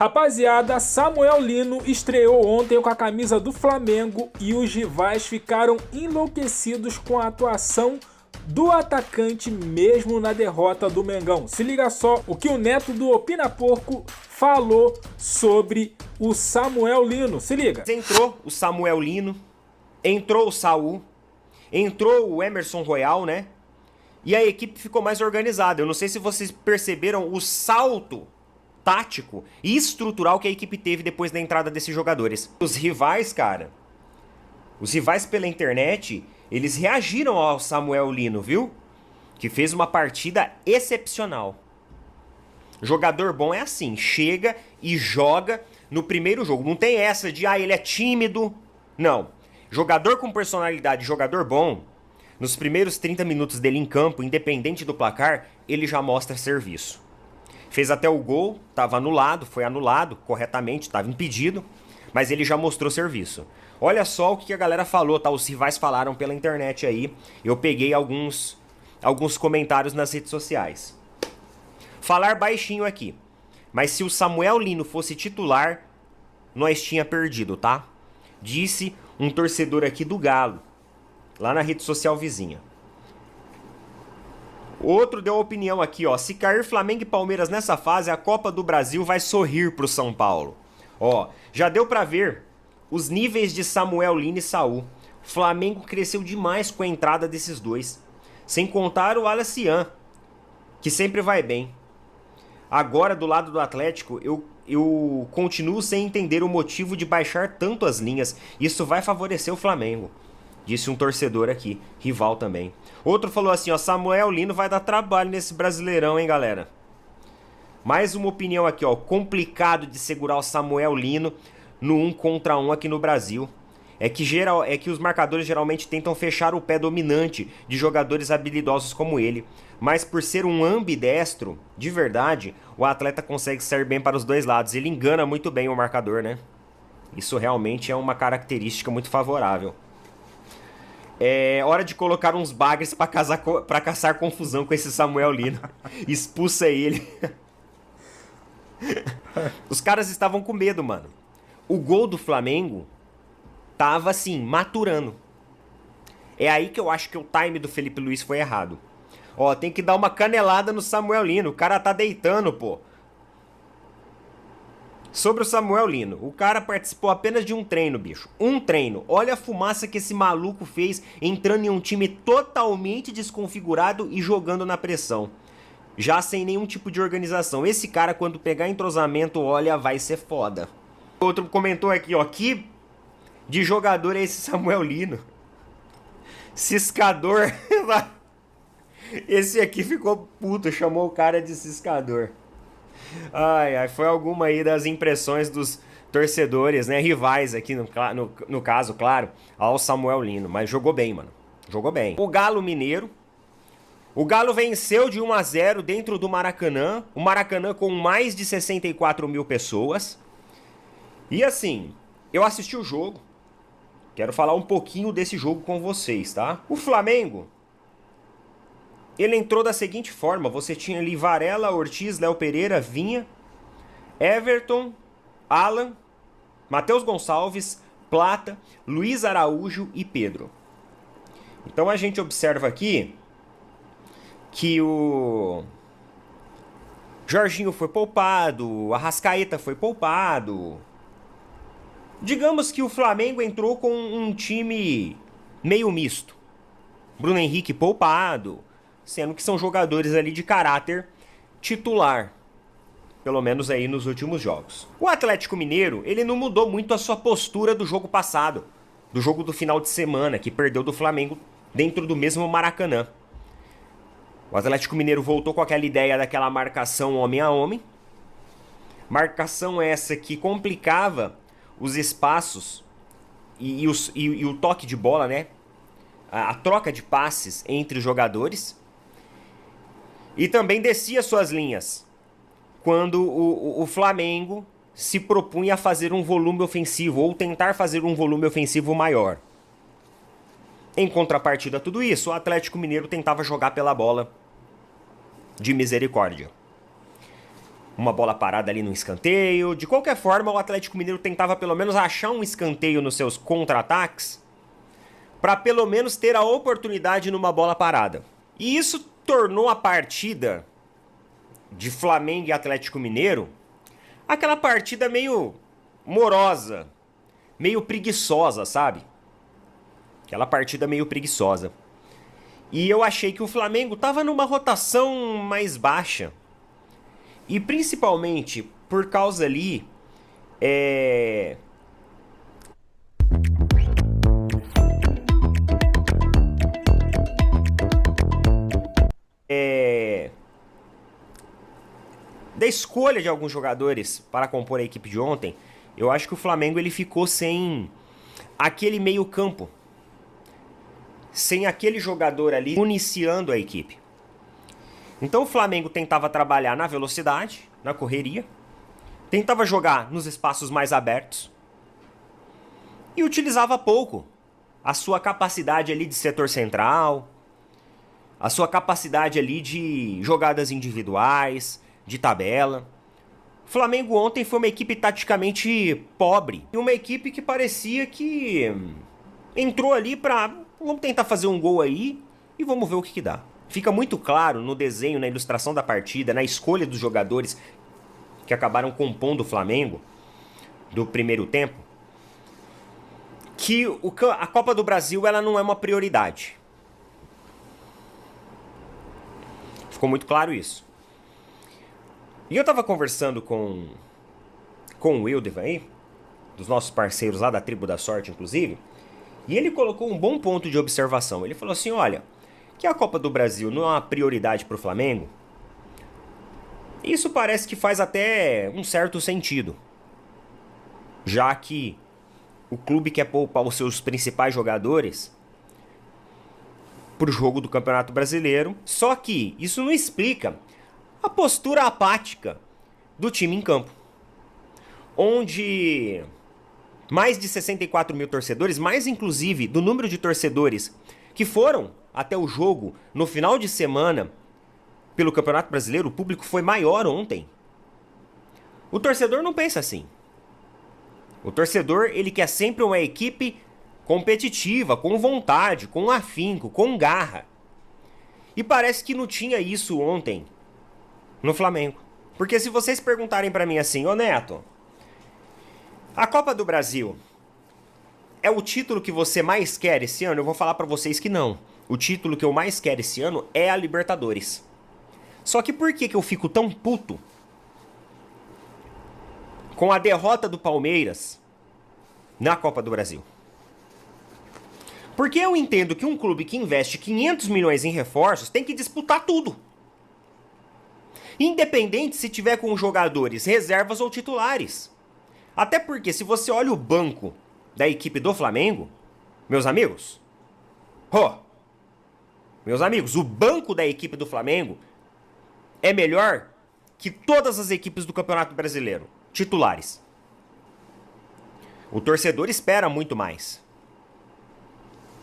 Rapaziada, Samuel Lino estreou ontem com a camisa do Flamengo e os rivais ficaram enlouquecidos com a atuação do atacante mesmo na derrota do Mengão. Se liga só o que o neto do Opina Porco falou sobre o Samuel Lino. Se liga. Entrou o Samuel Lino, entrou o Saul, entrou o Emerson Royal, né? E a equipe ficou mais organizada. Eu não sei se vocês perceberam o salto tático e estrutural que a equipe teve depois da entrada desses jogadores. Os rivais, cara, os rivais pela internet, eles reagiram ao Samuel Lino, viu? Que fez uma partida excepcional. Jogador bom é assim, chega e joga no primeiro jogo. Não tem essa de, ele é tímido. Não. Jogador com personalidade, jogador bom, nos primeiros 30 minutos dele em campo, independente do placar, ele já mostra serviço. Fez até o gol, estava anulado, foi anulado corretamente, estava impedido, mas ele já mostrou serviço. Olha só o que a galera falou, tá? Os rivais falaram pela internet aí. Eu peguei alguns comentários nas redes sociais. Falar baixinho aqui, mas se o Samuel Lino fosse titular, nós tinha perdido, tá? Disse um torcedor aqui do Galo, lá na rede social vizinha. Outro deu a opinião aqui, ó. Se cair Flamengo e Palmeiras nessa fase, a Copa do Brasil vai sorrir pro São Paulo. Ó, já deu pra ver os níveis de Samuel Lino e Saul. O Flamengo cresceu demais com a entrada desses dois. Sem contar o Alacian, que sempre vai bem. Agora, do lado do Atlético, eu continuo sem entender o motivo de baixar tanto as linhas. Isso vai favorecer o Flamengo. Disse um torcedor aqui, rival também. Outro falou assim, ó, Samuel Lino vai dar trabalho nesse Brasileirão, hein, galera? Mais uma opinião aqui, ó, complicado de segurar o Samuel Lino no 1 contra 1 aqui no Brasil. É que os marcadores geralmente tentam fechar o pé dominante de jogadores habilidosos como ele. Mas por ser um ambidestro, de verdade, o atleta consegue sair bem para os dois lados. Ele engana muito bem o marcador, né? Isso realmente é uma característica muito favorável. É hora de colocar uns bagres pra caçar confusão com esse Samuel Lino. Expulsa ele. Os caras estavam com medo, mano. O gol do Flamengo tava assim, maturando. É aí que eu acho que o time do Felipe Luiz foi errado. Ó, tem que dar uma canelada no Samuel Lino. O cara tá deitando, pô. Sobre o Samuel Lino, o cara participou apenas de um treino, bicho. Um treino. Olha a fumaça que esse maluco fez entrando em um time totalmente desconfigurado e jogando na pressão. Já sem nenhum tipo de organização. Esse cara, quando pegar entrosamento, olha, vai ser foda. Outro comentou aqui, ó, que de jogador é esse Samuel Lino? Ciscador. Esse aqui ficou puto, chamou o cara de ciscador. Ai, foi alguma aí das impressões dos torcedores, né, rivais aqui no caso, claro, ao Samuel Lino, mas jogou bem, mano, jogou bem. O Galo Mineiro, o Galo venceu de 1 a 0 dentro do Maracanã, o Maracanã com mais de 64 mil pessoas, e assim, eu assisti o jogo, quero falar um pouquinho desse jogo com vocês, tá? O Flamengo, ele entrou da seguinte forma, você tinha ali Varela, Ortiz, Léo Pereira, Vinha, Everton, Alan, Matheus Gonçalves, Plata, Luiz Araújo e Pedro. Então a gente observa aqui que o Jorginho foi poupado, o Arrascaeta foi poupado. Digamos que o Flamengo entrou com um time meio misto. Bruno Henrique poupado, sendo que são jogadores ali de caráter titular, pelo menos aí nos últimos jogos. O Atlético Mineiro, ele não mudou muito a sua postura do jogo passado, do jogo do final de semana, que perdeu do Flamengo dentro do mesmo Maracanã. O Atlético Mineiro voltou com aquela ideia daquela marcação homem a homem, marcação essa que complicava os espaços e o toque de bola, né? A troca de passes entre os jogadores. E também descia suas linhas quando o Flamengo se propunha a fazer um volume ofensivo ou tentar fazer um volume ofensivo maior. Em contrapartida a tudo isso, o Atlético Mineiro tentava jogar pela bola de misericórdia. uma bola parada ali no escanteio. De qualquer forma, o Atlético Mineiro tentava pelo menos achar um escanteio nos seus contra-ataques para pelo menos ter a oportunidade numa bola parada. E isso tornou a partida de Flamengo e Atlético Mineiro aquela partida meio morosa, meio preguiçosa, sabe? Aquela partida meio preguiçosa. E eu achei que o Flamengo tava numa rotação mais baixa. E principalmente por causa ali da escolha de alguns jogadores para compor a equipe de ontem. Eu acho que o Flamengo ele ficou sem aquele meio-campo, sem aquele jogador ali iniciando a equipe. Então o Flamengo tentava trabalhar na velocidade, na correria, tentava jogar nos espaços mais abertos e utilizava pouco a sua capacidade ali de setor central, a sua capacidade ali de jogadas individuais, de tabela. O Flamengo ontem foi uma equipe taticamente pobre e uma equipe que parecia que entrou ali pra vamos tentar fazer um gol aí e vamos ver o que dá. Fica muito claro no desenho, na ilustração da partida, na escolha dos jogadores que acabaram compondo o Flamengo do primeiro tempo, que a Copa do Brasil ela não é uma prioridade. Ficou muito claro isso. E eu tava conversando com o Wildevan aí, dos nossos parceiros lá da Tribo da Sorte, inclusive, e ele colocou um bom ponto de observação. Ele falou assim, olha, que a Copa do Brasil não é uma prioridade para o Flamengo, isso parece que faz até um certo sentido, já que o clube quer poupar os seus principais jogadores para o jogo do Campeonato Brasileiro, só que isso não explica a postura apática do time em campo, onde mais de 64 mil torcedores, mais inclusive do número de torcedores que foram até o jogo no final de semana pelo Campeonato Brasileiro, o público foi maior ontem. O torcedor não pensa assim. O torcedor, ele quer sempre uma equipe competitiva, com vontade, com afinco, com garra. E parece que não tinha isso ontem no Flamengo. Porque se vocês perguntarem pra mim assim, ô Neto, a Copa do Brasil é o título que você mais quer esse ano? Eu vou falar pra vocês que não. O título que eu mais quero esse ano é a Libertadores. Só que por que eu fico tão puto com a derrota do Palmeiras na Copa do Brasil? Porque eu entendo que um clube que investe 500 milhões em reforços tem que disputar tudo. Independente se tiver com jogadores reservas ou titulares. Até porque se você olha o banco da equipe do Flamengo, meus amigos, o banco da equipe do Flamengo é melhor que todas as equipes do Campeonato Brasileiro, titulares. O torcedor espera muito mais.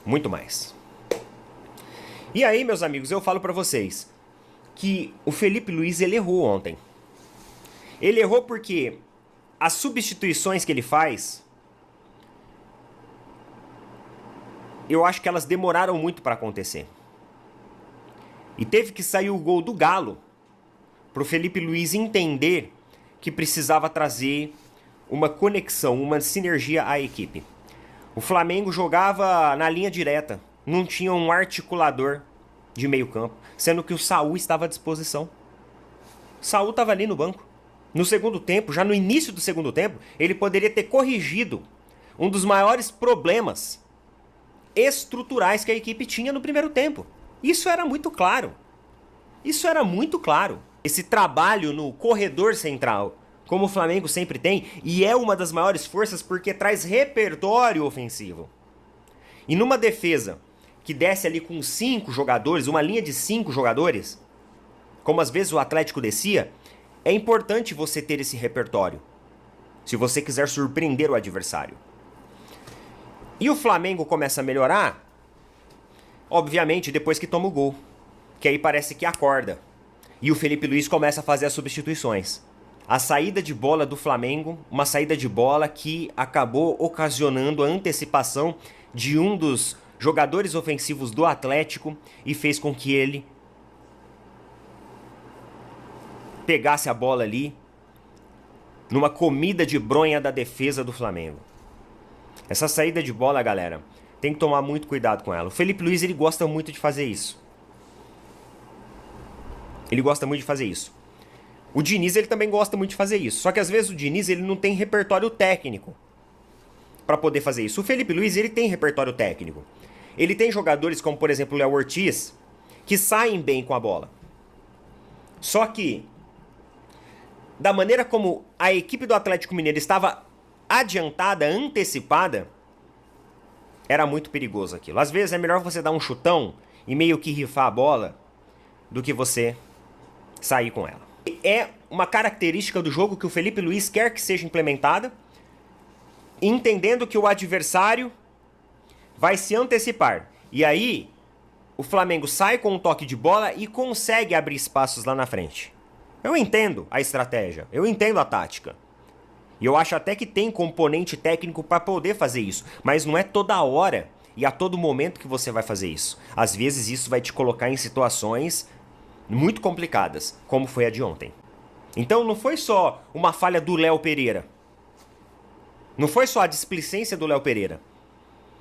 Muito mais. E aí, meus amigos, eu falo pra vocês que o Felipe Luiz, ele errou ontem. Ele errou porque as substituições que ele faz, eu acho que elas demoraram muito para acontecer. E teve que sair o gol do Galo pro Felipe Luiz entender que precisava trazer uma conexão, uma sinergia à equipe. O Flamengo jogava na linha direta, não tinha um articulador de meio campo, sendo que o Saul estava à disposição. Saul estava ali no banco. No segundo tempo, já no início do segundo tempo, ele poderia ter corrigido um dos maiores problemas estruturais que a equipe tinha no primeiro tempo. Isso era muito claro. Isso era muito claro. Esse trabalho no corredor central, como o Flamengo sempre tem, e é uma das maiores forças porque traz repertório ofensivo. E numa defesa que desce ali com 5 jogadores, uma linha de 5 jogadores, como às vezes o Atlético descia, é importante você ter esse repertório, se você quiser surpreender o adversário. E o Flamengo começa a melhorar, obviamente, depois que toma o gol, que aí parece que acorda. E o Felipe Luiz começa a fazer as substituições. A saída de bola do Flamengo, uma saída de bola que acabou ocasionando a antecipação de um dos jogadores ofensivos do Atlético e fez com que ele pegasse a bola ali numa comida de bronha da defesa do Flamengo. Essa saída de bola, galera, tem que tomar muito cuidado com ela. O Felipe Luiz, ele gosta muito de fazer isso. Ele gosta muito de fazer isso. O Diniz, ele também gosta muito de fazer isso. Só que às vezes o Diniz, ele não tem repertório técnico para poder fazer isso. O Felipe Luiz, ele tem repertório técnico. Ele tem jogadores como, por exemplo, o Léo Ortiz, que saem bem com a bola. Só que, da maneira como a equipe do Atlético Mineiro estava adiantada, antecipada, era muito perigoso aquilo. Às vezes é melhor você dar um chutão e meio que rifar a bola do que você sair com ela. É uma característica do jogo que o Felipe Luiz quer que seja implementada, entendendo que o adversário vai se antecipar. E aí, o Flamengo sai com um toque de bola e consegue abrir espaços lá na frente. Eu entendo a estratégia, eu entendo a tática. E eu acho até que tem componente técnico para poder fazer isso. Mas não é toda hora e a todo momento que você vai fazer isso. Às vezes isso vai te colocar em situações muito complicadas, como foi a de ontem. Então não foi só uma falha do Léo Pereira. Não foi só a displicência do Léo Pereira.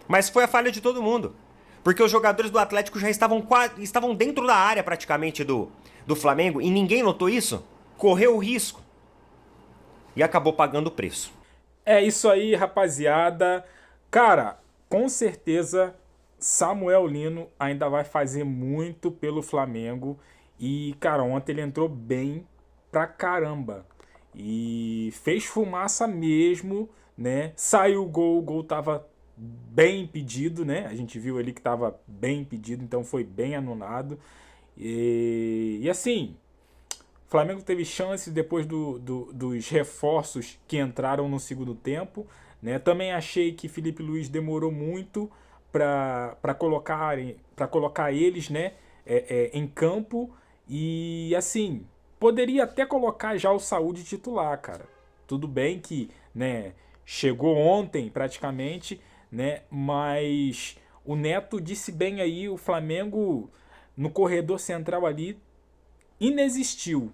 Mas foi a falha de todo mundo. Porque os jogadores do Atlético já estavam dentro da área praticamente do Flamengo e ninguém notou isso. Correu o risco. E acabou pagando o preço. É isso aí, rapaziada. Cara, com certeza Samuel Lino ainda vai fazer muito pelo Flamengo. E, cara, ontem ele entrou bem pra caramba. E fez fumaça mesmo, né? Saiu o gol tava bem impedido, né? A gente viu ali que tava bem impedido, então foi bem anulado. E assim, o Flamengo teve chance depois dos reforços que entraram no segundo tempo, né? Também achei que Felipe Luiz demorou muito para colocar eles, né, em campo. E assim, poderia até colocar já o Saúl de titular, cara. Tudo bem que, né, chegou ontem praticamente, né? Mas o Neto disse bem aí, o Flamengo no corredor central ali inexistiu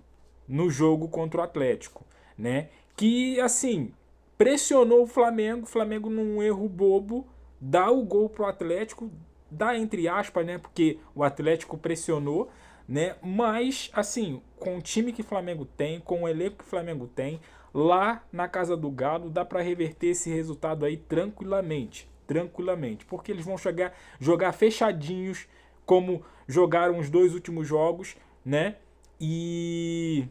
no jogo contra o Atlético, né? Que assim, pressionou o Flamengo num erro bobo, dá o gol pro Atlético, dá entre aspas, né? Porque o Atlético pressionou, né? Mas assim, com o time que o Flamengo tem, com o elenco que o Flamengo tem, lá na Casa do Galo dá para reverter esse resultado aí tranquilamente, porque eles vão jogar fechadinhos como jogaram os dois últimos jogos, né? E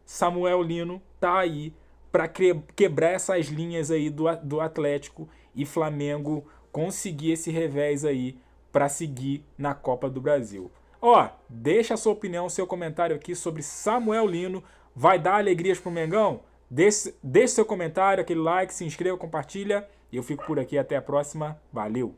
Samuel Lino tá aí para quebrar essas linhas aí do Atlético e Flamengo conseguir esse revés aí para seguir na Copa do Brasil. Ó, deixa a sua opinião, seu comentário aqui sobre Samuel Lino. Vai dar alegrias pro Mengão? Deixe seu comentário, aquele like, se inscreva, compartilha. E eu fico por aqui, até a próxima. Valeu!